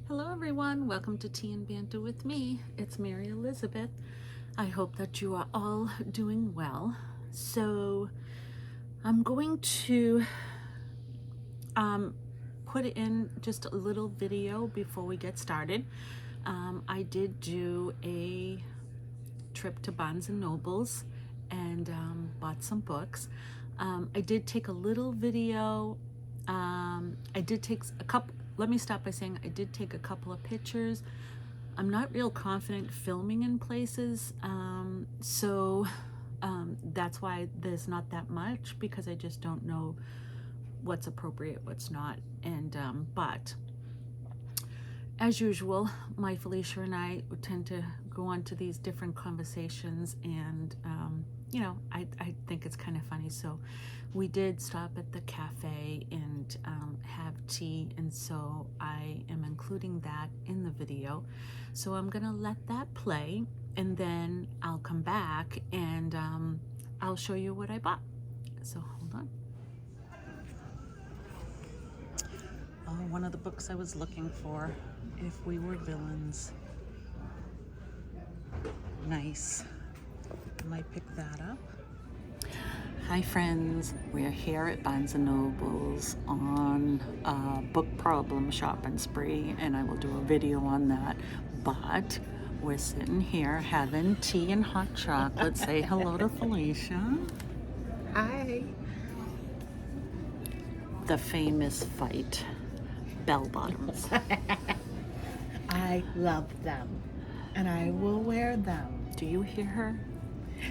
Hello everyone, welcome to Tea and Banter with me. It's Mary Elizabeth. I hope that you are all doing well. So I'm going to put in just a little video before we get started. I did do a trip to Barnes & Nobles and bought some books. I did take a little video. I did take a couple, let me stop by saying I did take a couple of pictures. I'm not real confident filming in places, so that's why there's not that much, because I just don't know what's appropriate, what's not. And but as usual, my Felicia and I tend to go on to these different conversations, and you know, I think it's kind of funny. So we did stop at the cafe and have tea, and so I am including that in the video. So I'm gonna let that play, and then I'll come back and I'll show you what I bought. So hold on. Oh, one of the books I was looking for, If We Were Villains. Nice. I might pick that up. Hi friends, we're here at Barnes & Nobles on a book problem shopping spree, and I will do a video on that. But we're sitting here having tea and hot chocolate. Say hello to Felicia. Hi. The famous fight, bell bottoms. I love them, and I will wear them. Do you hear her?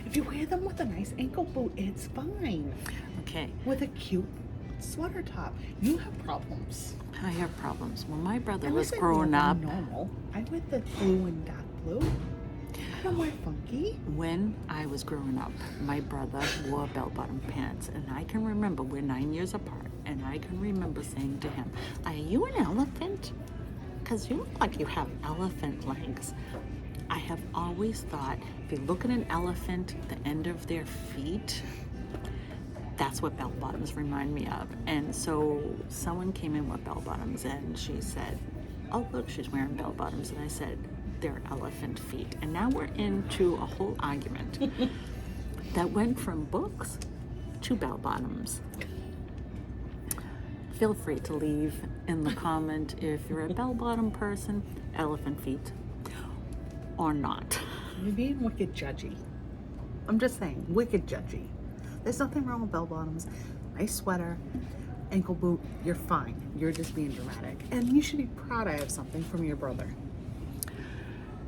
If you wear them with a nice ankle boot, it's fine. Okay. With a cute sweater top, you have problems. I have problems. When my brother At was least I growing wear up, them normal. I wear the blue and dark blue. I don't wear funky. when I was growing up, my brother wore bell-bottom pants, and I can remember, we're 9 years apart, and I can remember saying to him, "Are you an elephant? Because you look like you have elephant legs." I have always thought, if you look at an elephant, the end of their feet, that's what bell bottoms remind me of. And so someone came in with bell bottoms, and she said, "Oh look, she's wearing bell bottoms." And I said, "They're elephant feet." And now we're into a whole argument that went from books to bell bottoms. Feel free to leave in the comment if you're a bell bottom person, elephant feet, or not. You're being wicked judgy. I'm just saying, wicked judgy. There's nothing wrong with bell bottoms. Nice sweater, ankle boot, you're fine. You're just being dramatic. And you should be proud I have something from your brother.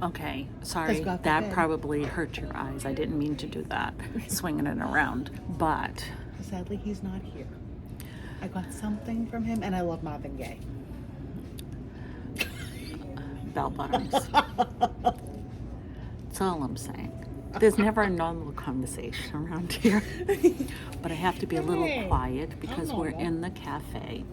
Okay, sorry, God that forbid. probably hurt your eyes. I didn't mean to do that, swinging it around, but Sadly, he's not here. I got something from him, and I love Marvin Gaye. bell bottoms. That's all I'm saying. There's never a normal conversation around here, but I have to be a little quiet because we're in the cafe.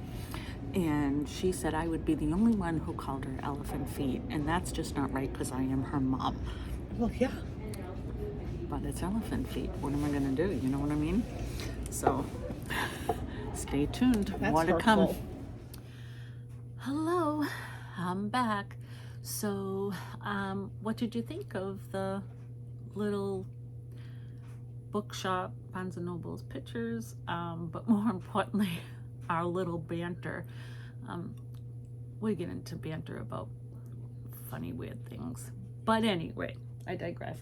And she said I would be the only one who called her elephant feet, and that's just not right because I am her mom. Well, yeah. But it's elephant feet. What am I gonna do? You know what I mean? So stay tuned. That's More to come. hurtful. Hello, I'm back. So, what did you think of the little bookshop, Barnes & Nobles pictures, but more importantly, our little banter? We get into banter about funny, weird things. But anyway, I digress.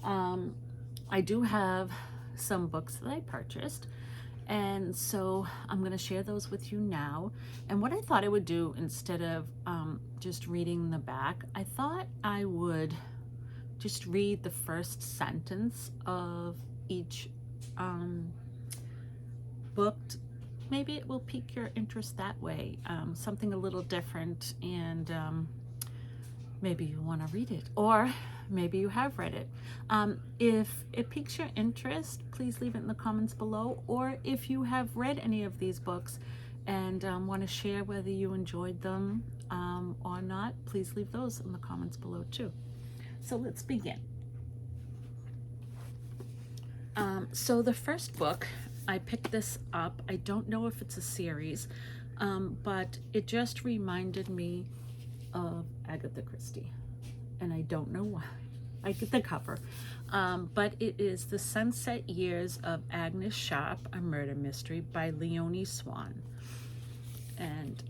I do have some books that I purchased, and so I'm going to share those with you now. And what I thought I would do, instead of just reading the back, I thought I would just read the first sentence of each book. Maybe it will pique your interest that way, something a little different, and maybe you want to read it, or maybe you have read it. If it piques your interest, please leave it in the comments below, or if you have read any of these books and want to share whether you enjoyed them or not, please leave those in the comments below too. So let's begin. So the first book, I picked this up. I don't know if it's a series, but it just reminded me of Agatha Christie, and I don't know why. I get the cover, but it is The Sunset Years of Agnes Sharp, a Murder Mystery by Leonie Swan. And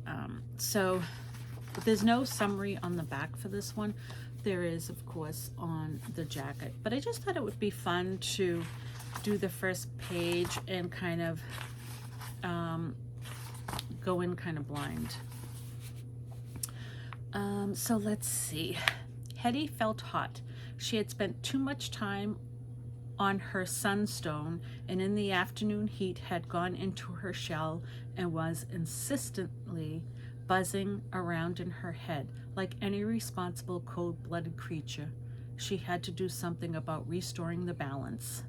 so there's no summary on the back for this one. There is, of course, on the jacket, but I just thought it would be fun to do the first page and kind of go in kind of blind. So let's see. Hetty felt hot. She had spent too much time on her sunstone, and in the afternoon heat had gone into her shell and was insistently buzzing around in her head. Like any responsible, cold-blooded creature, she had to do something about restoring the balance.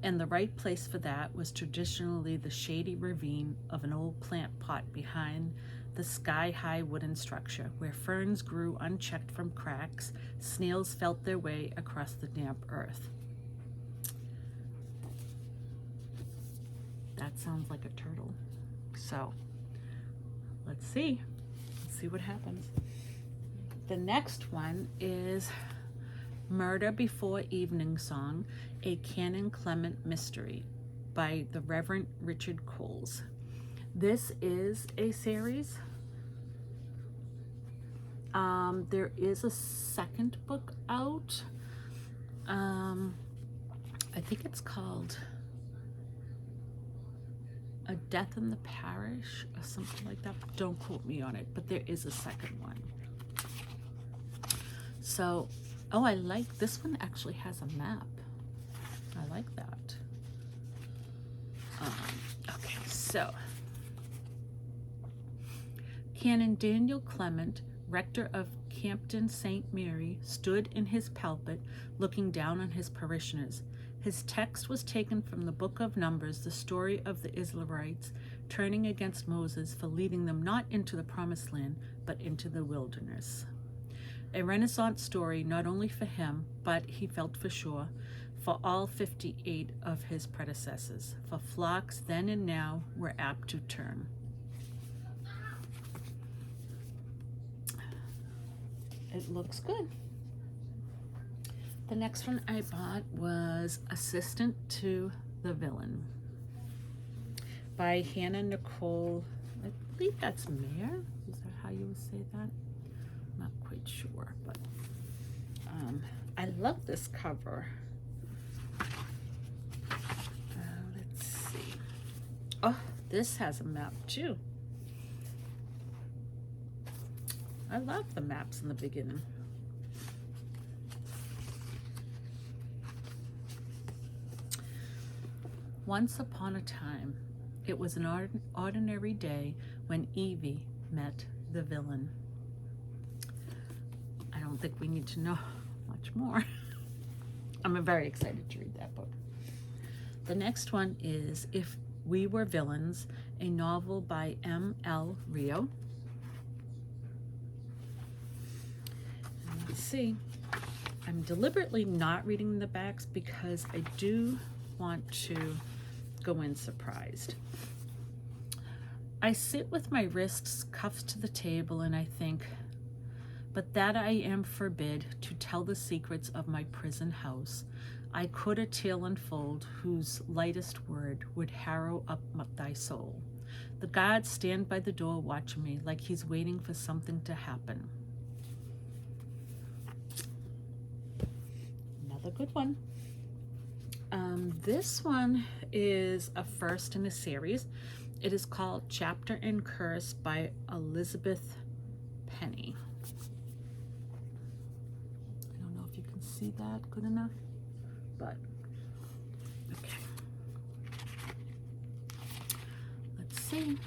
And the right place for that was traditionally the shady ravine of an old plant pot behind the sky-high wooden structure, where ferns grew unchecked from cracks, snails felt their way across the damp earth. That sounds like a turtle. So, let's see. Let's see what happens. The next one is Murder Before Evening Song, a Canon Clement mystery by the Reverend Richard Coles. This is a series. There is a second book out. I think it's called A Death in the Parish or something like that. Don't quote me on it, but there is a second one. So, oh, I like this one. Actually has a map. I like that. Okay, so Canon Daniel Clement, rector of Campden St. Mary, stood in his pulpit looking down on his parishioners. His text was taken from the book of Numbers, the story of the Israelites turning against Moses for leading them not into the promised land, but into the wilderness. A Renaissance story not only for him, but he felt for sure, for all 58 of his predecessors, for flocks then and now were apt to turn. It looks good. The next one I bought was Assistant to the Villain by Hannah Nicole, I believe that's Mayer. Is that how you would say that? I'm not quite sure, but I love this cover. Let's see. Oh, this has a map too. I love the maps in the beginning. Once upon a time, it was an ordinary day when Evie met the villain. I don't think we need to know much more. I'm very excited to read that book. The next one is If We Were Villains, a novel by M.L. Rio. Let's see. I'm deliberately not reading the backs because I do want to go in surprised. I sit with my wrists cuffed to the table and I think, but that I am forbid to tell the secrets of my prison house. I could a tale unfold whose lightest word would harrow up thy soul. The gods stand by the door watching me like he's waiting for something to happen. Another good one. This one is a first in a series. It is called Chapter and Curse by Elizabeth Penny. I don't know if you can see that good enough, but okay. Let's see.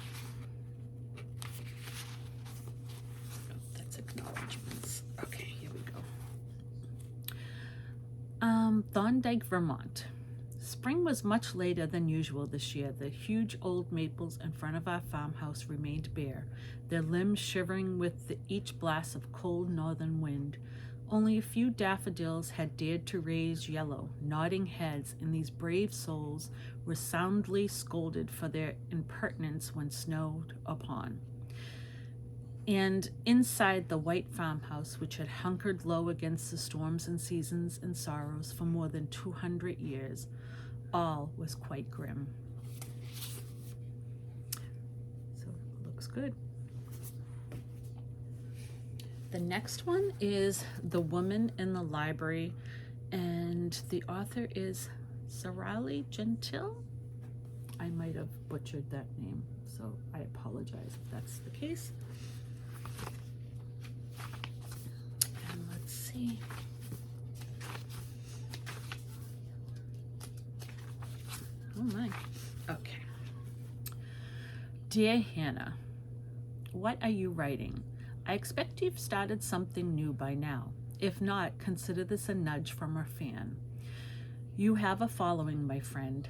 Oh, that's acknowledgements. Okay, here we go. Thorndike, Vermont. Spring was much later than usual this year. The huge old maples in front of our farmhouse remained bare, their limbs shivering with each blast of cold northern wind. Only a few daffodils had dared to raise yellow, nodding heads, and these brave souls were soundly scolded for their impertinence when snowed upon. And inside the white farmhouse, which had hunkered low against the storms and seasons and sorrows for more than 200 years, all was quite grim. So it looks good. The next one is The Woman in the Library, and the author is Sarali Gentile. I might have butchered that name, so I apologize if that's the case. And let's see. Oh my. Okay. Dear Hannah, what are you writing? I expect you've started something new by now. If not, consider this a nudge from a fan. You have a following, my friend,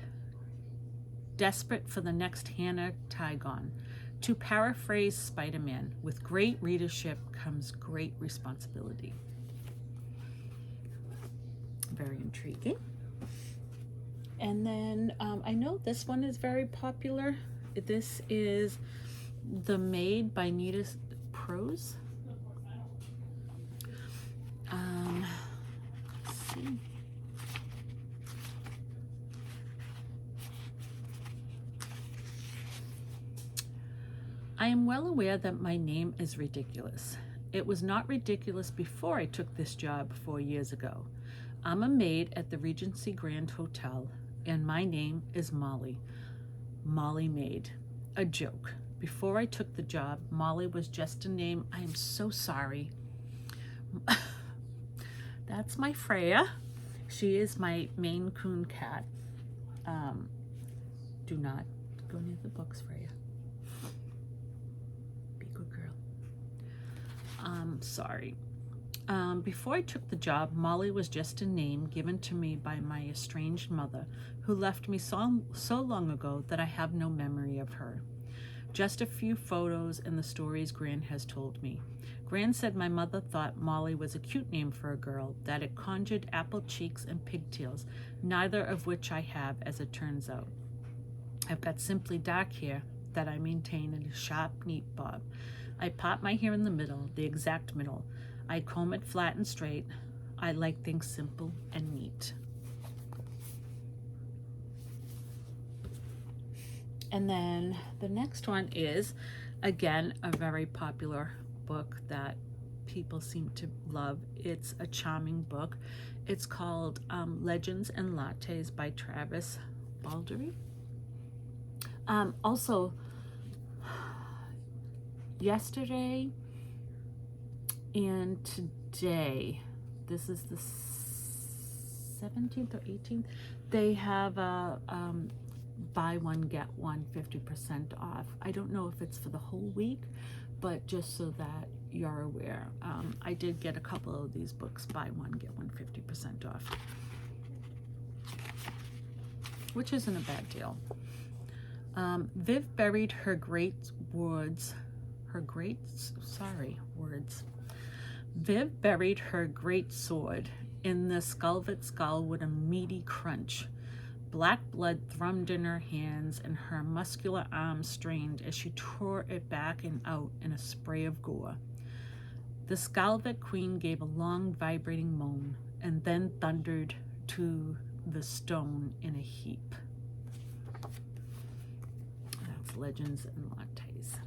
desperate for the next Hannah Tygon. To paraphrase Spider-Man, with great readership comes great responsibility. Very intriguing. And then I know this one is very popular. This is The Maid by Nita Prose. Let's see. I am well aware that my name is ridiculous. It was not ridiculous before I took this job 4 years ago. I'm a maid at the Regency Grand Hotel, and my name is Molly. Molly Maid. A joke. Before I took the job, Molly was just a name. I am so sorry. That's my Freya. She is my Maine Coon cat. Do not go near the books, Freya. Be a good girl. Sorry. Before I took the job, Molly was just a name given to me by my estranged mother, who left me so long ago that I have no memory of her. Just a few photos and the stories Gran has told me. Gran said my mother thought Molly was a cute name for a girl, that it conjured apple cheeks and pigtails, neither of which I have, as it turns out. I've got simply dark hair that I maintain in a sharp, neat bob. I part my hair in the middle, the exact middle. I comb it flat and straight. I like things simple and neat. And then the next one is, again, a very popular book that people seem to love. It's a charming book. It's called Legends and Lattes by Travis Baldree. Also, yesterday and today, this is the 17th or 18th, they have a buy one get one 50% off. I don't know if it's for the whole week, but just so that you're aware, I did get a couple of these books, buy one get one 50% off, which isn't a bad deal. Viv buried her Viv buried her great sword in the sculvet skull with a meaty crunch. Black blood thrummed in her hands, and her muscular arms strained as she tore it back and out in a spray of gore. The Skalvet Queen gave a long, vibrating moan, and then thundered to the stone in a heap. That's Legends and Lattes.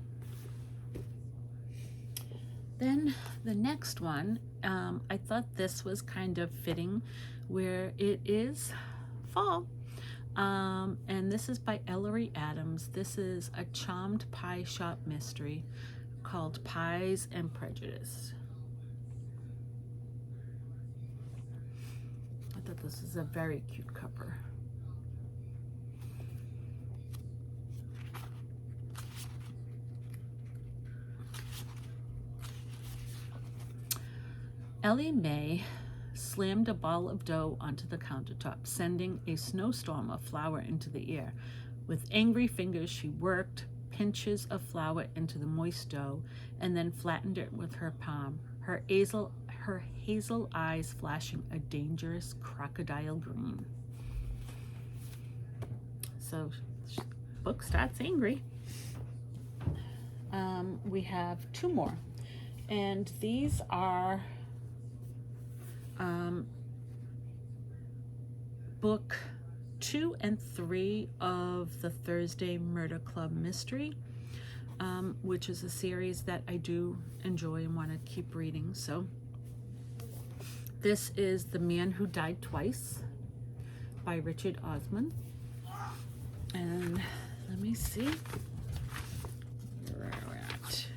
Then the next one, I thought this was kind of fitting, where it is fall. And this is by Ellery Adams. This is a charmed pie shop mystery called Pies and Prejudice. I thought this was a very cute cover. Ellie Mae slammed a ball of dough onto the countertop, sending a snowstorm of flour into the air. With angry fingers, she worked pinches of flour into the moist dough and then flattened it with her palm, her hazel eyes flashing a dangerous crocodile green. So, book starts angry. we have 2 more, and these are book 2 and 3 of the Thursday Murder Club Mystery, which is a series that I do enjoy and want to keep reading. So this is The Man Who Died Twice by Richard Osman. And let me see where we're at.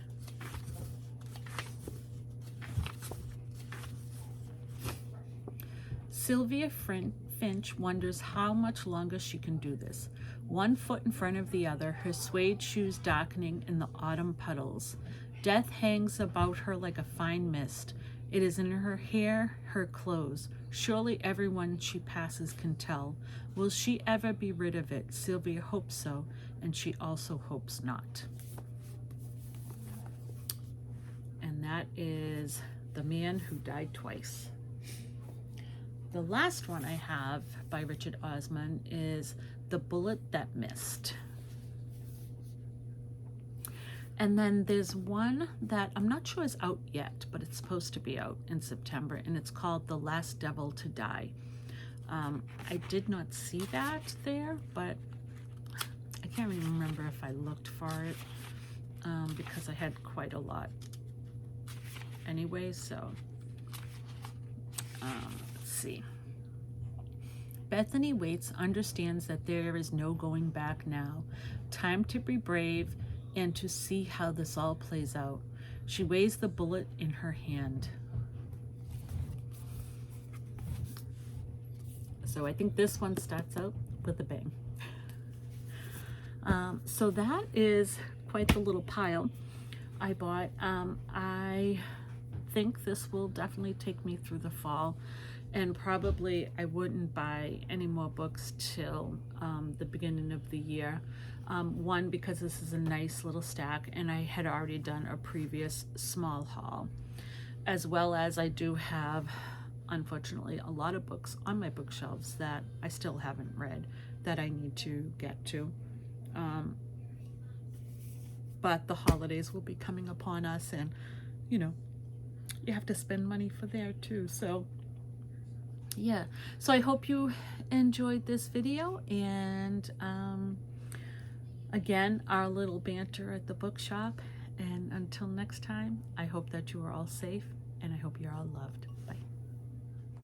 Sylvia Finch wonders how much longer she can do this. 1 foot in front of the other, her suede shoes darkening in the autumn puddles. Death hangs about her like a fine mist. It is in her hair, her clothes. Surely everyone she passes can tell. Will she ever be rid of it? Sylvia hopes so, and she also hopes not. And that is The Man Who Died Twice. The last one I have by Richard Osman is The Bullet That Missed. And then there's one that I'm not sure is out yet, but it's supposed to be out in September, and it's called The Last Devil to Die. I did not see that there, but I can't even remember if I looked for it, because I had quite a lot anyway, so let's see. Bethany Waits understands that there is no going back now. Time to be brave and to see how this all plays out. She weighs the bullet in her hand. So I think this one starts out with a bang. So that is quite the little pile I bought. I think this will definitely take me through the fall, and probably I wouldn't buy any more books till the beginning of the year. One, because this is a nice little stack, and I had already done a previous small haul, as well as I do have, unfortunately, a lot of books on my bookshelves that I still haven't read that I need to get to. But the holidays will be coming upon us, and you know, you have to spend money for there too. So yeah, so I hope you enjoyed this video, and again, our little banter at the bookshop. And until next time, I hope that you are all safe, and I hope you're all loved.